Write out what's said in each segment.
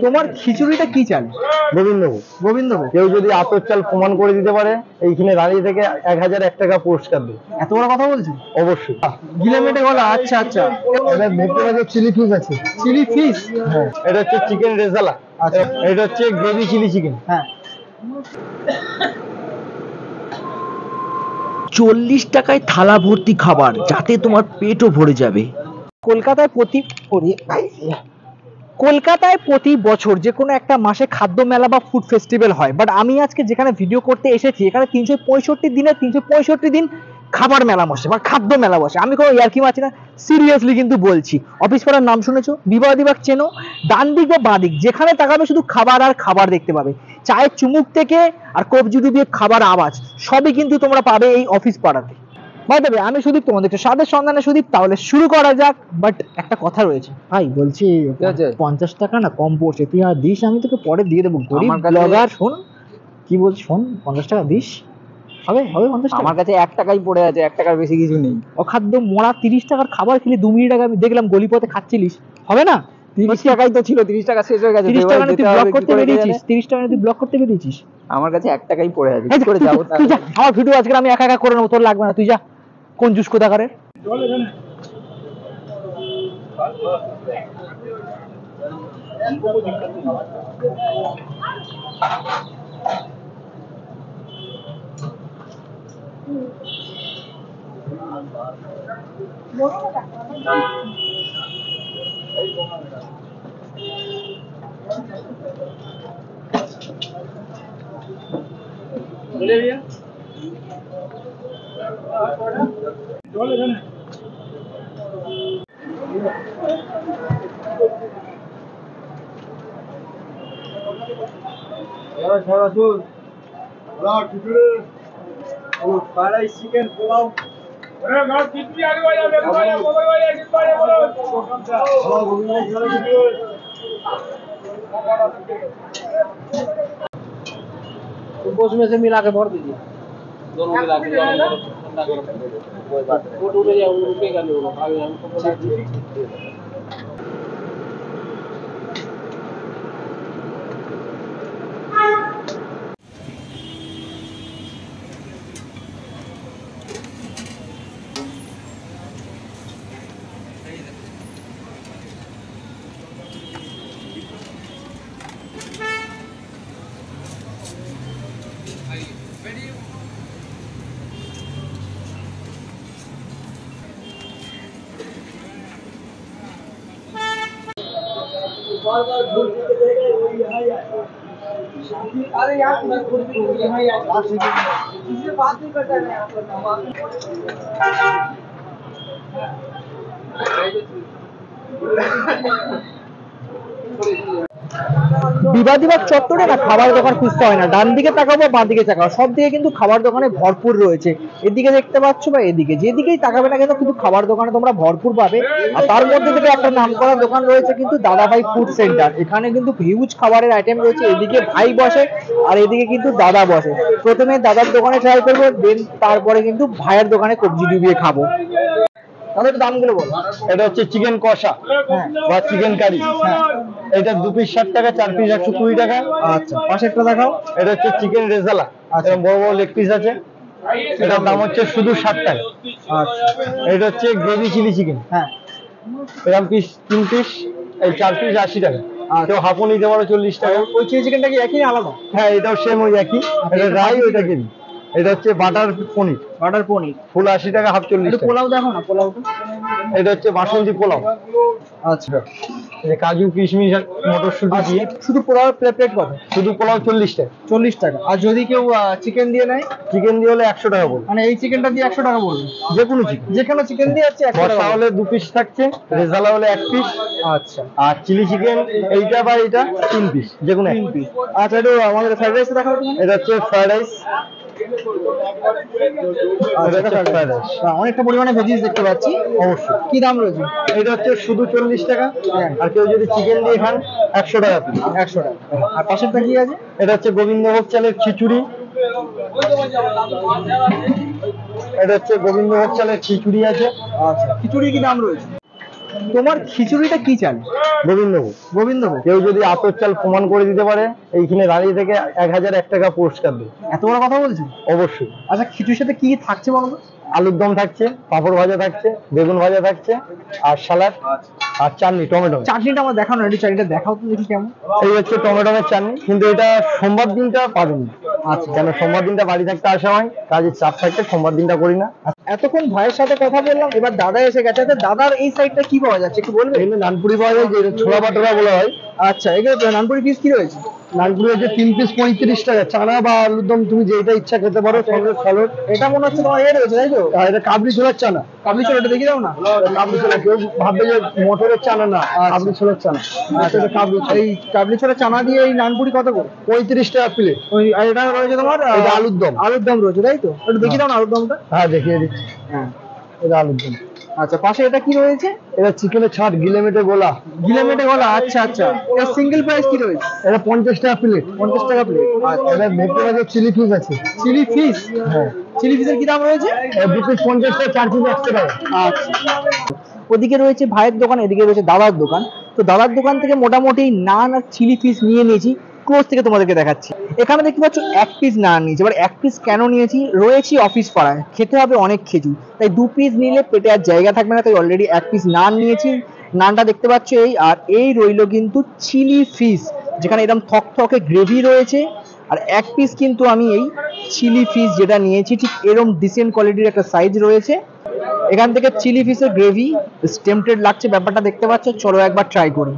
তোমার খিচুড়িটা কি চাল? গোবিন্দভোগ। গোবিন্দভোগ। কেউ যদি আতর চাল প্রমাণ করে দিতে পারে এইখানে দাঁড়িয়ে থেকে 1001 টাকা পুরস্কার দেবে। এত বড় কথা বলছো? অবশ্যই। গিলেমেটে গলা। আচ্ছা আচ্ছা। এটা দেখতে পাচ্ছ চিলি ফিশ আছে। Chilli fish? হ্যাঁ, এটা হচ্ছে চিকেন রেজালা। আচ্ছা, এটা হচ্ছে গ্রেভি চিলি চিকেন। হ্যাঁ। 40 টাকায় থালা ভর্তি খাবার, যাতে তোমার পেটও ভরে যাবে। কলকাতায় প্রতি বছর যে কোনো একটা মাসে খাদ্য মেলা বা ফুড ফেস্টিভ্যাল হয়, বাট আমি আজকে যেখানে ভিডিও করতে এসেছি এখানে 365 দিনে 365 দিন খাবার মেলা বসে বা খাদ্য মেলা বসে। আমি কোনো ইয়ার্কি মারছি না, সিরিয়াসলি কিন্তু বলছি। অফিস পাড়ার নাম শুনেছো? বিবাদিবাগ চেনো? ডান দিক বা বাঁ দিক যেখানে তাকাবে শুধু খাবার আর খাবার দেখতে পাবে। চায়ের চুমুক থেকে আর কবজি ডুবিয়ে খাবার আওয়াজ সবই কিন্তু তোমরা পাবে এই অফিস পাড়াতে। বাই দ্য ওয়ে, আমি সুদীপ, তোমাদের স্বাদের সন্ধানে সুদীপ। তাহলে শুরু করা যাক। বাট একটা কথা রয়েছে ভাই, বলছি 50 টাকা না কম পড়ছে, তুই আর দিস, আমি তোকে পরে দিয়ে দেবো। গরিব ব্লগার। শোন কি বলছি, শোন, 50 টাকা দিস। হবে হবে 50 টাকা? আমার কাছে 1 টাকাই পড়ে আছে, 1 টাকার বেশি কিছু নেই। অখাদ্য মোড়া 30 টাকার খাবার খেলি 2 মিনিট আগে আমি দেখলাম গলিপথে খাচ্ছিলিস। হবে না? 30 টাকাই তো ছিল, 30 টাকা শেষ হয়ে গেছে। 30 টাকা তুই ব্লক করতে বেরিয়েছিস, 30 টাকা তুই ব্লক করতে বেরিয়েছিস। আমার কাছে 1 টাকাই পড়ে আছে, কি করে যাবো? তুই যা, আমার ভিডিও আজকে আমি একা একা করে নেবো, তোর লাগবে না, তুই যা। কঞ্জুস কোথাকারের। চিকেন পোলাও। उसमें से मिला के भर दीजिए, दोनों मिला के ठंडा करो, कोई बात नहीं, वो टूट जाए, वो रुकेगा नहीं, वो आगे हमको बोला। अरे यार इससे बात नहीं करता है यहाँ पर। বিবাদিবাগ চত্বরে না খাবার দোকান খুঁজতে হয় না, ডান দিকে তাকাবো বাঁ দিকে তাকাবো, সব দিকে কিন্তু খাবার দোকানে ভরপুর রয়েছে। এদিকে দেখতে পাচ্ছ বা এদিকে, যেদিকেই তাকাবে না কিন্তু খাবার দোকানে তোমরা ভরপুর পাবে। আর তার মধ্যে থেকে একটা নামকরা দোকান রয়েছে কিন্তু দাদাভাই ফুড সেন্টার। এখানে কিন্তু হিউজ খাবারের আইটেম রয়েছে। এদিকে ভাই বসে আর এদিকে কিন্তু দাদা বসে। প্রথমে দাদার দোকানে ট্রাই করবো, দেন তারপরে কিন্তু ভাইয়ের দোকানে কবজি ডুবিয়ে খাবো। তাদের দামগুলো বল। এটা হচ্ছে চিকেন কষা বা চিকেন কারি। এটা 2 পিস 60 টাকা, 4 পিস 120 টাকা। আচ্ছা, পাশেরটা দেখাও। এটা হচ্ছে চিকেন রেজালা। আচ্ছা, বড় বড় লেগ পিস আছে, এটার দাম হচ্ছে শুধু 60 টাকা। আচ্ছা, এটা হচ্ছে গ্রেভি চিলি চিকেন। হ্যাঁ, এরকম পিস 3 পিস, এই 4 পিস 80 টাকা। কেউ হাফও নিতে পারো 40 টাকা। ওই চিলি চিকেনটা কি একই আলাদা? হ্যাঁ, এটাও সেম ওই একই। এটা রাই, ওইটা গ্রেভি। এটা হচ্ছে বাটার পনির। বাটার পনির ফুল 80 টাকা, হাফ 40 টাকা। পোলাও দেখো না, পোলাওটা। এটা হচ্ছে বাসন্তী পোলাও। আচ্ছা, এই কাজু কিশমিশ মটরশুঁটি দিয়ে। শুধু পোলাও প্লেট কত? শুধু পোলাও 40 টাকা। 40 টাকা। আর যদি কেউ চিকেন দিয়ে নেয়? চিকেন দিয়ে হলে 100 টাকা পড়বে। মানে এই চিকেনটা দিয়ে 100 টাকা পড়বে? যে কোনো চিকেন, যেখানে চিকেন দিয়ে যাচ্ছে 100 টাকা হলে 2 পিস থাকছে, রেজালা হলে 1 পিস। আচ্ছা, আর চিলি চিকেন এইটা বা এইটা 3 পিস, যে কোনো 1 পিস। আচ্ছা, এটা আমাদের ফ্রাইড রাইস দেখাও তুমি। এটা হচ্ছে ফ্রাইড রাইস। অনেকটা পরিমাণে ভেজিস দেখতে পাচ্ছি। অবশ্যই। কি দাম রয়েছে? এটা হচ্ছে শুধু 40 টাকা। আর কেউ যদি চিকেন দিয়ে খান 100 টাকা পিস। 100 টাকা। আর পাশেরটা কি আছে? এটা হচ্ছে গোবিন্দভোগ চালের খিচুড়ি। এটা হচ্ছে গোবিন্দভোগ চালের খিচুড়ি আছে। আচ্ছা, খিচুড়ি কি দাম রয়েছে? তোমার খিচুড়িটা কি চাল? গোবিন্দভোগ। গোবিন্দভোগ। কেউ যদি আতর চাল প্রমাণ করে দিতে পারে এইখানে দাঁড়িয়ে থেকে 1001 টাকা পুরস্কার দেবে। এত বড় কথা বলছো? অবশ্যই। আচ্ছা খিচুড়ির সাথে কি থাকছে বলো তো? আলুর দম থাকছে, পাঁপড় ভাজা থাকছে, বেগুন ভাজা থাকছে, আর স্যালাড, আর চাটনি, টমেটো। চাটনিটা আমার দেখানো, একটু চাটনিটা দেখাও তো দেখি কেমন। এই হচ্ছে টমেটোর চাটনি, কিন্তু এটা সোমবার দিনটা পাবেন না। আচ্ছা। কেন সোমবার দিনটা বাড়ি থাকতে আসা হয়, কাজের চাপ থাকতে সোমবার দিনটা করি না। এতক্ষণ ভাইয়ের সাথে কথা বললাম, এবার দাদা এসে গেছে। আচ্ছা দাদার এই সাইডটা কি পাওয়া যাচ্ছে একটু বলবে? এখানে নানপুরি পাওয়া যায়, যেটা ছোলা বাটোরা বলা হয়। আচ্ছা এখানে নানপুরি পিস কি রয়েছে? নানপুরি হচ্ছে 3 পিস 35 টাকা, চানা বা আলুর দম তুমি যেটা ইচ্ছা খেতে পারো, সঙ্গে স্যালাড। এটা মনে হচ্ছে তোমার রয়েছে তাই তো? আর এটা কাবলি ছোলার চানা। কাবলি ছোলাটা দেখি দাও না। কাবলি ছোলা, কেউ ভাববে যে মটরের চানা না, কাবলি ছোলার চানা। আচ্ছা কাবলি, এই কাবলি ছোলা চানা দিয়ে এই নানপুরি কত করে? 35 টাকা প্লেট। ওই আর এটা রয়েছে তোমার এটা আলুর দম। আলুর দম রয়েছে তাই তো? একটু দেখি দাও না আলুর দমটা। হ্যাঁ দেখিয়ে দিচ্ছি। হ্যাঁ এটা আলুর দম। আচ্ছা পাশে এটা কি রয়েছে? এটা চিকেনের ছাট, গিলে মেটে গোলা। গিলে মেটে গলা। আচ্ছা আচ্ছা, এটা সিঙ্গেল প্রাইস কি রয়েছে? এটা 50 টাকা প্লেট। 50 টাকা প্লেট। এটা ভেতরে আছে চিলি ফিশ আছে। Chilli fish? হ্যাঁ। চিলি ফিশের কি দাম রয়েছে? 2 পিস 50 টাকা, 4 পিস 100 টাকা। আচ্ছা। ওদিকে রয়েছে ভাইয়ের দোকান, এদিকে রয়েছে দাদার দোকান। তো দাদার দোকান থেকে মোটামুটি নান আর চিলি ফিশ নিয়ে নিয়েছি। ক্লোজ থেকে তোমাদেরকে দেখাচ্ছি। এখানে দেখতে পাচ্ছ 1 পিস নান নিয়েছি। এবার 1 পিস কেন নিয়েছি? রয়েছি অফিস পাড়ায়, খেতে হবে অনেক খেজুর, তাই 2 পিস নিলে পেটে আর জায়গা থাকবে না, তাই অলরেডি 1 পিস নান নিয়েছি। নানটা দেখতে পাচ্ছ এই, আর এই রইলো কিন্তু চিলি ফিশ, যেখানে এরকম থকথকে গ্রেভি রয়েছে। আর 1 পিস কিন্তু আমি এই চিলি ফিশ যেটা নিয়েছি, ঠিক এরকম ডিসেন্ট কোয়ালিটির একটা সাইজ রয়েছে। এখান থেকে চিলি ফিশের গ্রেভি টেম্পটেড লাগছে ব্যাপারটা দেখতে পাচ্ছ। চলো একবার ট্রাই করি।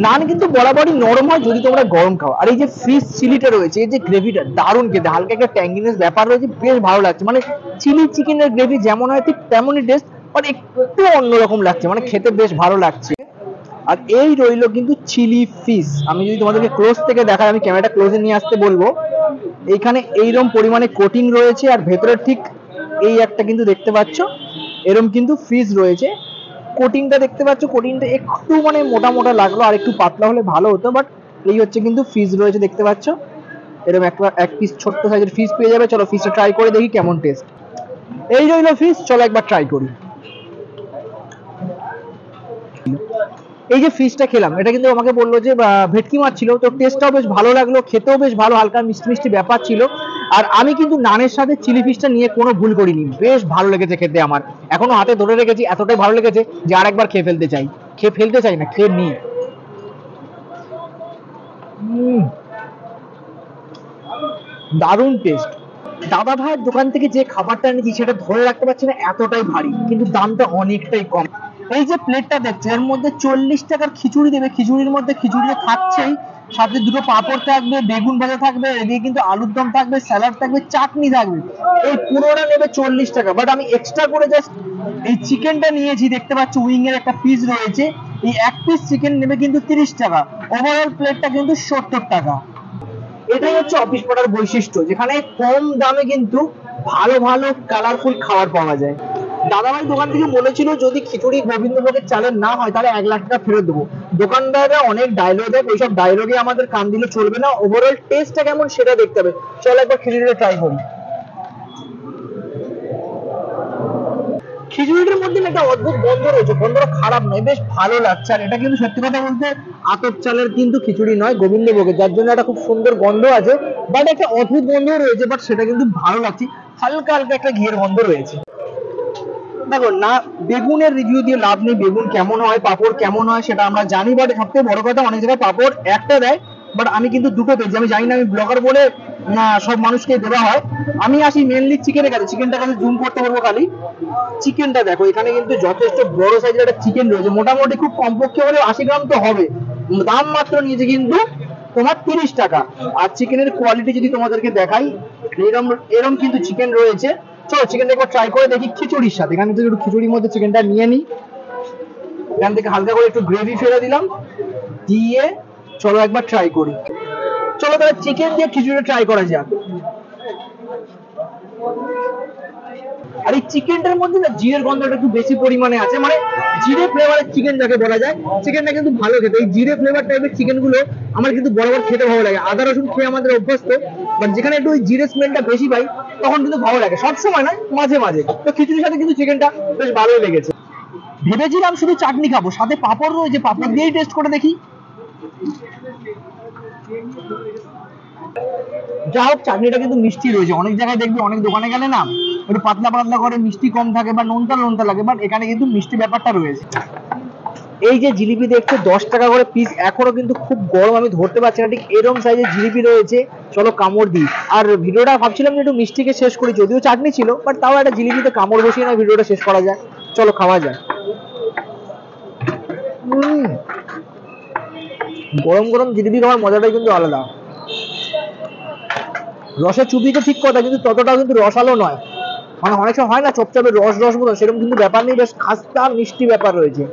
নান কিন্তু বরাবরই নরম হয় যদি তোমরা গরম খাও। আর এই যে ফিশ চিলিটা রয়েছে, এই যে গ্রেভিটা দারুণ খেতে, হালকা একটা ট্যাঙ্গিনেস ব্যাপার রয়েছে, বেশ ভালো লাগছে। মানে চিলি চিকেনের গ্রেভি যেমন হয় ঠিক তেমনই টেস্ট, বাট একটু অন্যরকম লাগছে, মানে খেতে বেশ ভালো লাগছে। আর এই রইলো কিন্তু চিলি ফিশ। আমি যদি তোমাদেরকে ক্লোজ থেকে দেখাই, আমি ক্যামেরাটা ক্লোজে নিয়ে আসতে বলবো। এইখানে এইরকম পরিমাণে কোটিং রয়েছে, আর ভেতরে ঠিক এই একটা কিন্তু দেখতে পাচ্ছ এরকম কিন্তু ফিশ রয়েছে। কোটিংটা দেখতে পাচ্ছ, কোটিংটা একটু মানে মোটা মোটা লাগলো, আর একটু পাতলা হলে ভালো হতো, বাট এই হচ্ছে কিন্তু ফিশ রয়েছে দেখতে পাচ্ছ। এরকম একটা 1 পিস ছোট্ট সাইজের ফিশ পেয়ে যাবে। চলো ফিশটা ট্রাই করে দেখি কেমন টেস্ট। এই রইলো ফিশ, চলো একবার ট্রাই করি। এই যে ফিশটা খেলাম, এটা কিন্তু আমাকে বললো যে ভেটকি মাছ ছিল, তো টেস্টটাও বেশ ভালো লাগলো, খেতেও বেশ ভালো, হালকা মিষ্টি মিষ্টি ব্যাপার ছিল। আর আমি কিন্তু নানের সাথে চিলি ফিশটা নিয়ে কোনো ভুল করিনি, বেশ ভালো লেগেছে খেতে। আমার এখনো হাতে ধরে রেখেছি, এতটাই ভালো লেগেছে যে আরেকবার খেয়ে ফেলতে চাই। না, খেয়ে নিই। দারুণ টেস্ট। দাদা ভাইয়ের দোকান থেকে যে খাবারটা এনেছি সেটা ধরে রাখতে পারছি না, এতটাই ভারী, কিন্তু দামটা অনেকটাই কম। এই যে প্লেটটা দেখছো, এর মধ্যে 40 টাকার খিচুড়ি দেবে। খিচুড়ির মধ্যে খিচুড়ি থাকছেই, সাথে 2টো পাঁপড় থাকবে, বেগুন ভাজা থাকবে, এদিকে কিন্তু আলুর দম থাকবে, স্যালাড থাকবে, চাটনি থাকবে। এই পুরোটা নেবে 40 টাকা, বাট আমি এক্সট্রা করে জাস্ট এই চিকেনটা নিয়েছি। দেখতে পাচ্ছ উইং এর একটা পিস রয়েছে, এই 1 পিস চিকেন নেবে কিন্তু 30 টাকা। ওভারঅল প্লেটটা কিন্তু 70 টাকা। এটাই হচ্ছে অফিস পাড়ার বৈশিষ্ট্য, যেখানে কম দামে কিন্তু ভালো ভালো কালারফুল খাবার পাওয়া যায়। দাদাভাই দোকান থেকে বলেছিল যদি খিচুড়ি গোবিন্দভোগের চালের না হয় তাহলে 1 লাখ টাকা ফেরত দেবো। দোকানদাররা অনেক ডায়লগ দেয়, ওইসব ডায়লগে আমাদের কান দিলে চলবে না, ওভারঅল টেস্টটা কেমন সেটা দেখতে হবে। চলো একবার খিচুড়িটা ট্রাই করি। খিচুড়িটার মধ্যে একটা অদ্ভুত গন্ধ রয়েছে, গন্ধটা খারাপ নয়, বেশ ভালো লাগছে। আর এটা কিন্তু সত্যি কথা বলতে আতপ চালের কিন্তু খিচুড়ি নয়, গোবিন্দভোগের, যার জন্য একটা খুব সুন্দর গন্ধ আছে, বাট একটা অদ্ভুত গন্ধ রয়েছে, বাট সেটা কিন্তু ভালো লাগছে। হালকা হালকা একটা ঘিয়ের গন্ধ রয়েছে। দেখো না, বেগুনের রিভিউ দিয়ে লাভ নেই, বেগুন কেমন হয় পাঁপড় কেমন হয় সেটা আমরা জানি, বাট সবথেকে বড় কথা অনেক জায়গায় পাঁপড় একটা দেয়, বাট আমি কিন্তু 2টো পেয়েছি। আমি জানি না, আমি ব্লগার বলে না সব মানুষকে দেওয়া হয়। আমি আসি মেনলি চিকেনের কাছে, চিকেনটা কাছে জুম করতে পারবো খালি। চিকেনটা দেখো, এখানে কিন্তু যথেষ্ট বড় সাইজের একটা চিকেন রয়েছে, মোটামুটি খুব কমপক্ষে হলে 80 গ্রাম তো হবে। দাম মাত্র নিয়েছে কিন্তু তোমার 30 টাকা। আর চিকেনের কোয়ালিটি যদি তোমাদেরকে দেখাই, এরম কিন্তু চিকেন রয়েছে। চলো চিকেনটা একবার ট্রাই করে দেখি খিচুড়ির সাথে। এখানে থেকে একটু খিচুড়ির মধ্যে চিকেনটা নিয়ে নিই, এখান থেকে হালকা করে একটু গ্রেভি ফেলে দিলাম, দিয়ে চলো একবার ট্রাই করি। চলো তাহলে চিকেন দিয়ে খিচুড়িটা ট্রাই করা যাক। আর এই চিকেনটার মধ্যে না জিরের গন্ধটা একটু বেশি পরিমাণে আছে, মানে জিরে ফ্লেভারের চিকেন যাকে বলা যায়। চিকেনটা কিন্তু ভালো খেতে, এই জিরে ফ্লেভার টাইপের চিকেন গুলো আমার কিন্তু বরাবর খেতে ভালো লাগে। আদা রসুন খেয়ে আমাদের অভ্যস্ত, বাট যেখানে একটু ওই জিরে স্মেলটা বেশি পাই তখন কিন্তু ভালো লাগে, সবসময় নয়, মাঝে মাঝে। তো খিচুড়ির সাথে কিন্তু চিকেনটা বেশ ভালোই লেগেছে। ভেবেছিলাম শুধু চাটনি খাবো, সাথে পাঁপড় রয়েছে, পাঁপড় দিয়েই টেস্ট করে দেখি। যা হোক, চাটনিটা কিন্তু মিষ্টি রয়েছে। অনেক জায়গায় দেখবি অনেক দোকানে গেলে না একটু পাতলা পাতলা করে মিষ্টি কম থাকে বা নোনতা নোনতা লাগে, বাট এখানে কিন্তু মিষ্টি ব্যাপারটা রয়েছে। এই যে জিলিপি দেখছো 10 টাকা করে পিস, এখনো কিন্তু খুব গরম, আমি ধরতে পারছি না ঠিক এরকম সাইজের জিলিপি রয়েছে। চলো কামড় দিই। আর ভিডিওটা ভাবছিলাম যে একটু মিষ্টিকে শেষ করি, যদিও চাটনি ছিল, বাট তাও একটা জিলিপিতে কামড় বসিয়ে না ভিডিওটা শেষ করা যায়। চলো খাওয়া যায়। গরম গরম জিলিপি খাওয়ার মজাটাই কিন্তু আলাদা। রসে চুবি তো ঠিক কথা, কিন্তু ততটাও কিন্তু রসালো নয়। মানে অনেক সময় হয় না চপচপে রস রস মতো, সেরকম কিন্তু ব্যাপার নেই, বেশ খাস্তা মিষ্টি ব্যাপার রয়েছে।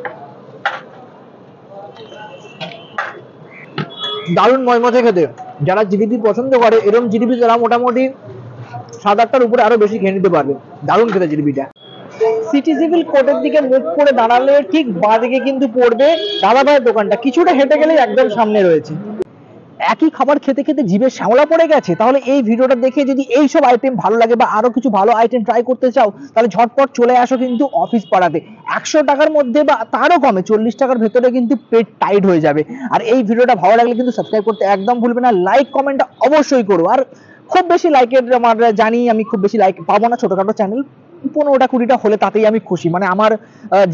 দারুণ মজমজে খেতে। যারা জিলিপি পছন্দ করে, এরকম জিলিপি যারা মোটামুটি 7-8টার উপরে আরো বেশি খেয়ে নিতে পারবে। দারুণ খেতে জিলিপিটা। সিটি সিভিল কোর্টের দিকে মুখ করে দাঁড়ালে ঠিক বাঁদিকে কিন্তু পড়বে দাদা ভাইয়ের দোকানটা, কিছুটা হেঁটে গেলে একদম সামনে রয়েছে। একই খাবার খেতে খেতে জিভে শ্যাওলা পড়ে গেছে? তাহলে এই ভিডিওটা দেখে যদি এই সব আইটেম ভালো লাগে বা আরো কিছু ভালো আইটেম ট্রাই করতে চাও, তাহলে ঝটপট চলে আসো কিন্তু অফিস পাড়াতে। 100 টাকার মধ্যে বা তারও কমে 40 টাকার ভেতরে কিন্তু পেট টাইট হয়ে যাবে। আর এই ভিডিওটা ভালো লাগলে কিন্তু সাবস্ক্রাইব করতে একদম ভুলবে না, লাইক কমেন্টটা অবশ্যই করো। আর খুব বেশি লাইকের আমার জানি, আমি খুব বেশি লাইক পাবো না, ছোটখাটো চ্যানেল 15টা 20টা হলে তাতেই আমি খুশি। মানে আমার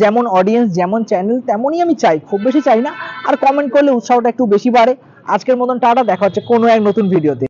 যেমন অডিয়েন্স যেমন চ্যানেল তেমনই আমি চাই, খুব বেশি চাই না। আর কমেন্ট করলে উৎসাহটা একটু বেশি বাড়ে। আজকের মতন টাটা, দেখা হচ্ছে কোনো এক নতুন ভিডিওতে।